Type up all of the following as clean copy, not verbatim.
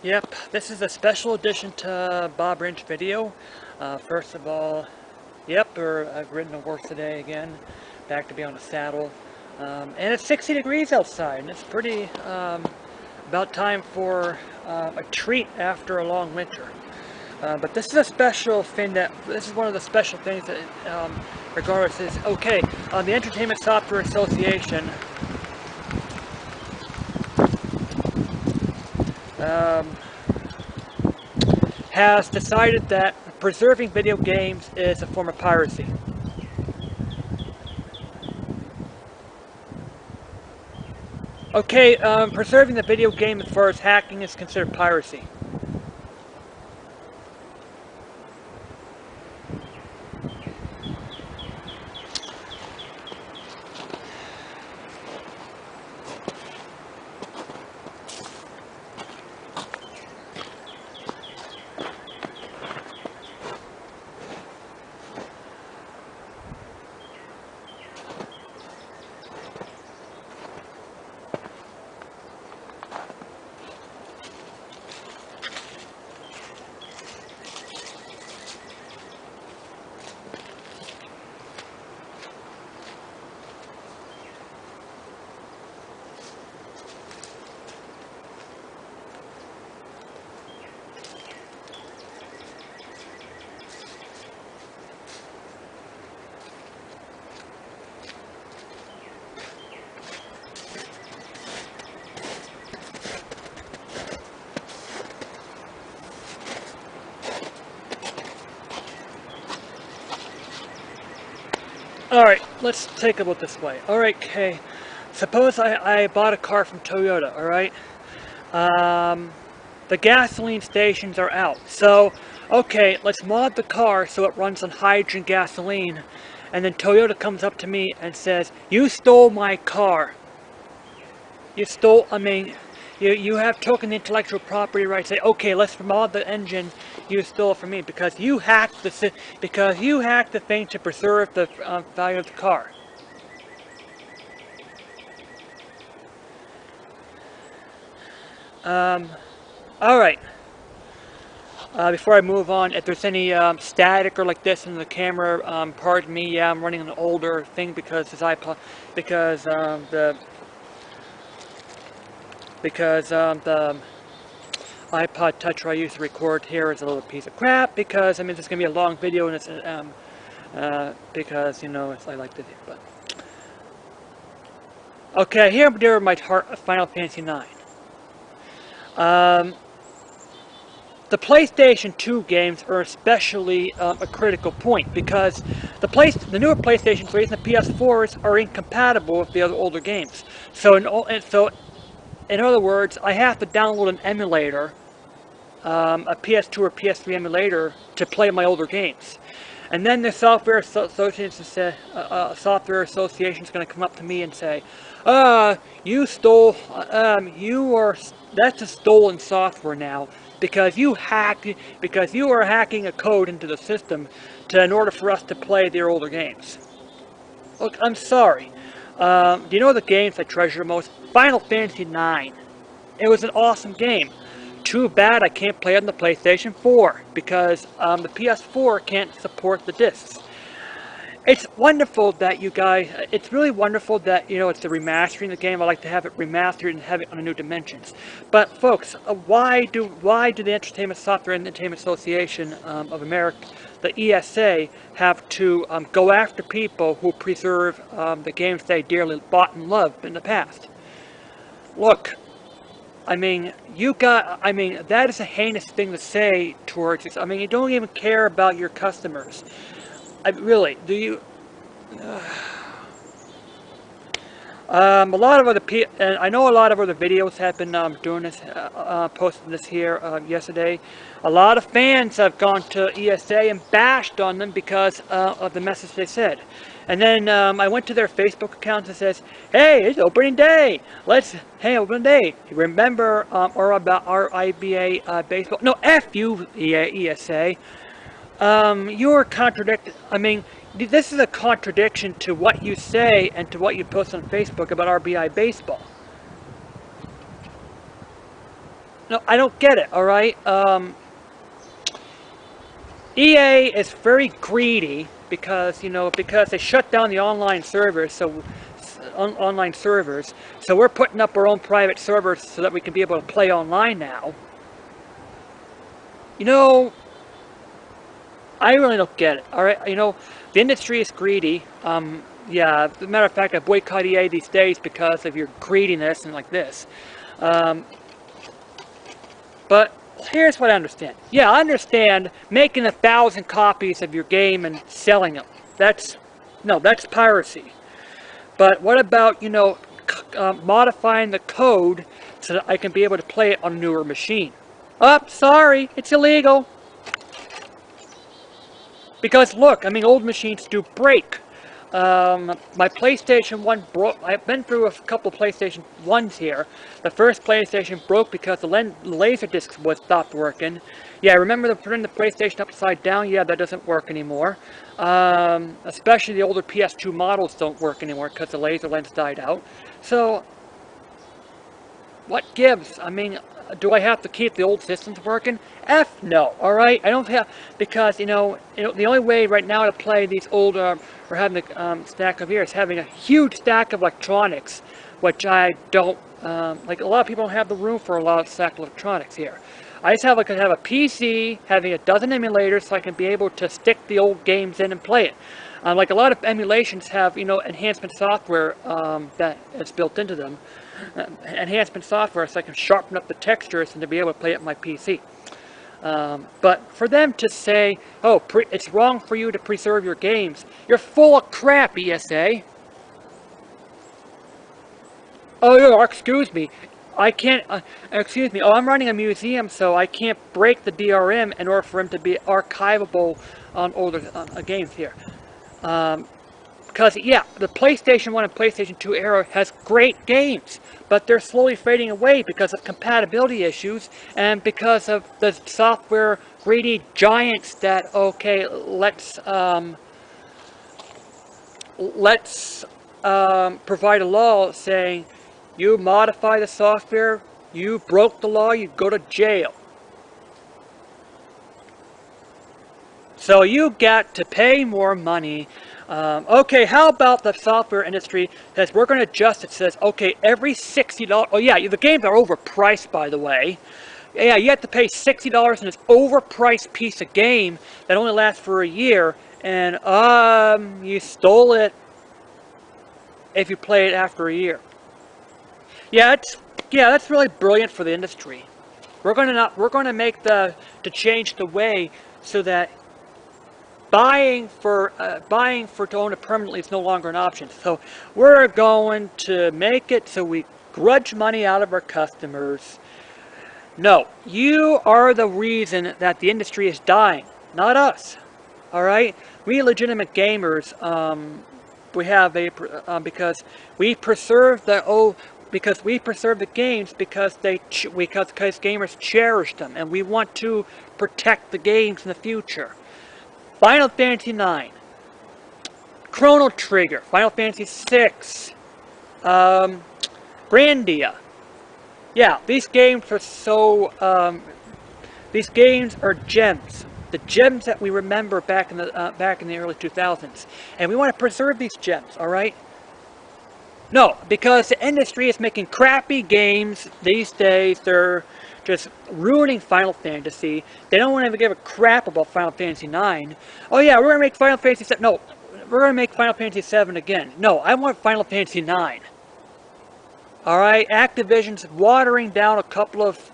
Yep, this is a special edition to Bob Wrench video. First of all, I've ridden a horse today again, back to be on the saddle. And it's 60 degrees outside, and it's pretty about time for a treat after a long winter. But this is a special thing this is one of the special things that, regardless, is okay. The Entertainment Software Association has decided that preserving video games is a form of piracy. Okay, preserving the video game as far as hacking is considered piracy. Alright, let's take a look this way. Alright, okay. Suppose I bought a car from Toyota, alright? The gasoline stations are out. So, okay, let's mod the car so it runs on hydrogen gasoline. And then Toyota comes up to me and says, "You stole my car. You stole, you have token intellectual property rights." Say, okay, let's mod the engine you stole from me because you hacked the thing to preserve the value of the car. All right. Before I move on, if there's any static or like this in the camera, pardon me. Yeah, I'm running an older thing because this iPod, because the iPod Touch I used to record here is a little piece of crap because this is gonna be a long video and it's because I like to do. But okay, here are my Final Fantasy IX. The PlayStation 2 games are especially a critical point because the newer PlayStation 3s and the PS4s are incompatible with the other older games. So in other words, I have to download an emulator, a PS2 or PS3 emulator, to play my older games. And then the software association is going to come up to me and say, you stole, that's a stolen software now because you are hacking a code into the system in order for us to play their older games. Look, I'm sorry. Do you know the games I treasure most? Final Fantasy IX. It was an awesome game. Too bad I can't play it on the PlayStation 4 because the PS4 can't support the discs. It's wonderful that you guys, it's really wonderful that, it's the remastering the game. I like to have it remastered and have it on a new dimensions. But folks, why do the Entertainment Software and Entertainment Association of America, the ESA, have to go after people who preserve the games they dearly bought and loved in the past? Look, that is a heinous thing to say towards us. You don't even care about your customers. Really, do you? A lot of other people, and I know a lot of other videos have been doing this, posting this here yesterday. A lot of fans have gone to ESA and bashed on them because of the message they said. And then I went to their Facebook account and says, "Hey, it's opening day. Hey, opening day. Remember or about our IBA baseball? No, F you, ESA. You're contradicting. This is a contradiction to what you say and to what you post on Facebook about RBI baseball. no, I don't get it. All right. EA is very greedy because because they shut down the online servers, so online servers. So we're putting up our own private servers so that we can be able to play online now. I really don't get it. All right, the industry is greedy. Yeah, as a matter of fact, I boycott EA these days because of your greediness and like this. But here's what I understand. Yeah, I understand making 1,000 copies of your game and selling them. That's piracy. But what about, modifying the code so that I can be able to play it on a newer machine? Oh, sorry, it's illegal. Because look, old machines do break. My PlayStation 1 broke. I've been through a couple PlayStation 1s here. The first PlayStation broke because the laser disc stopped working. Yeah, I remember putting the PlayStation upside down. Yeah, that doesn't work anymore. Especially the older PS2 models don't work anymore because the laser lens died out. So, what gives? Do I have to keep the old systems working? F no, alright? I don't have, because, the only way right now to play these old, or having a stack of here is having a huge stack of electronics, which I don't, like a lot of people don't have the room for a lot of stack of electronics here. I just have a PC, having a dozen emulators so I can be able to stick the old games in and play it. Like a lot of emulations have, enhancement software that is built into them. Enhancement software so I can sharpen up the textures and to be able to play it on my PC. But for them to say, oh, it's wrong for you to preserve your games, you're full of crap, ESA. Oh, yeah, excuse me. I can't, excuse me, oh, I'm running a museum, so I can't break the DRM in order for him to be archivable on older games here. Because, yeah, the PlayStation 1 and PlayStation 2 era has great games, but they're slowly fading away because of compatibility issues and because of the software greedy giants that, okay, let's provide a law saying, you modify the software, you broke the law, you go to jail. So you get to pay more money. Okay, how about the software industry says we're going to adjust it, says, okay, every $60, oh yeah, the games are overpriced, by the way. Yeah, you have to pay $60 on this overpriced piece of game that only lasts for a year, and you stole it if you play it after a year. Yeah, that's really brilliant for the industry. We're going to change the way so that buying to own it permanently is no longer an option. So we're going to make it so we grudge money out of our customers. No, you are the reason that the industry is dying, not us. All right, we legitimate gamers, we have because we preserve the games because gamers cherish them, and we want to protect the games in the future. Final Fantasy IX, Chrono Trigger, Final Fantasy VI, Grandia. Yeah, these games are so. These games are gems, the gems that we remember back in the early 2000s, and we want to preserve these gems. All right. No, because the industry is making crappy games these days. They're just ruining Final Fantasy. They don't want to give a crap about Final Fantasy IX. Oh yeah, we're going to make Final Fantasy 7. No, we're going to make Final Fantasy 7 again. No, I want Final Fantasy 9. Alright, Activision's watering down a couple of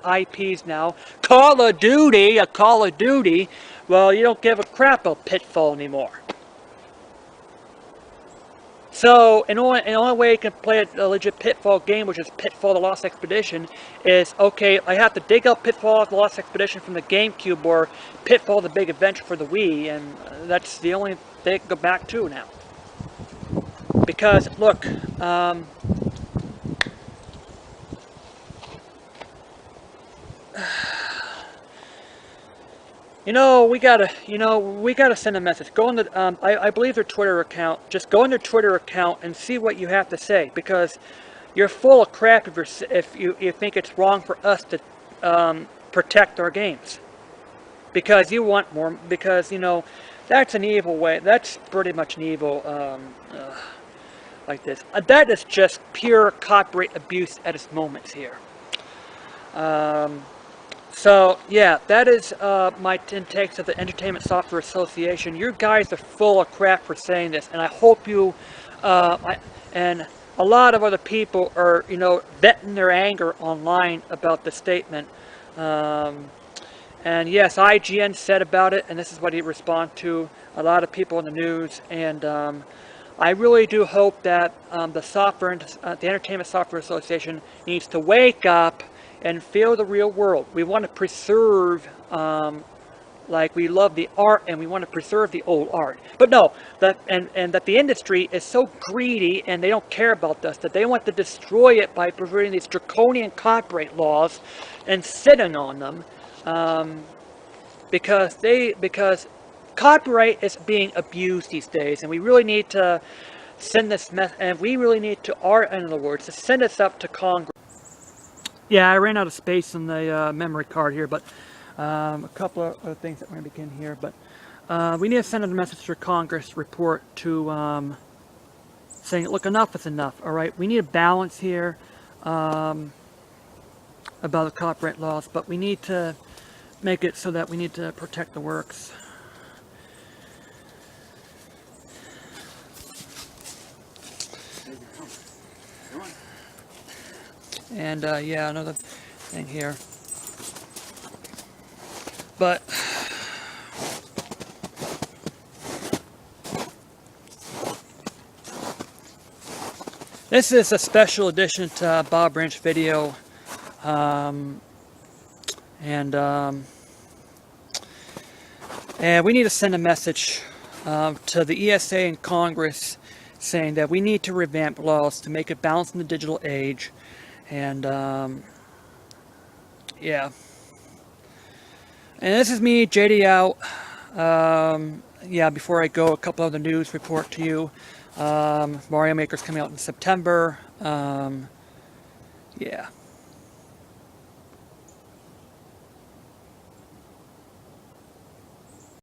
IPs now. Call of Duty, well, you don't give a crap about Pitfall anymore. So, the only way you can play a legit Pitfall game, which is Pitfall The Lost Expedition, is, okay, I have to dig out Pitfall The Lost Expedition from the GameCube or Pitfall The Big Adventure for the Wii, and that's the only thing I can go back to now. Because, look, we gotta send a message. Go on the, I believe their Twitter account. Just go on their Twitter account and see what you have to say, because you're full of crap if you think it's wrong for us to protect our games. Because you want more, because, that's an evil way, that's pretty much an evil, like this. That is just pure copyright abuse at its moments here. So, yeah, that is my 10 takes of the Entertainment Software Association. You guys are full of crap for saying this, and I hope you, and a lot of other people are, venting their anger online about the statement. And yes, IGN said about it, and this is what he responded to a lot of people in the news. And I really do hope that the Entertainment Software Association needs to wake up and feel the real world. We want to preserve, like we love the art, and we want to preserve the old art. But no, and that the industry is so greedy, and they don't care about this, that they want to destroy it by perverting these draconian copyright laws and sitting on them. Because copyright is being abused these days, and we really need to send this and we really need to, in other words, to send this up to Congress. Yeah, I ran out of space on the memory card here, but a couple of other things that we're going to begin here. But we need to send a message to Congress report to saying, look, enough is enough. All right, we need a balance here about the copyright laws, but we need to make it so that we need to protect the works. And yeah, another thing here. But this is a special edition to Bob Branch video. And we need to send a message to the ESA and Congress saying that we need to revamp laws to make it balance in the digital age. And yeah. And this is me, JD out. Yeah, before I go, a couple other news report to you. Mario Maker's coming out in September. Yeah.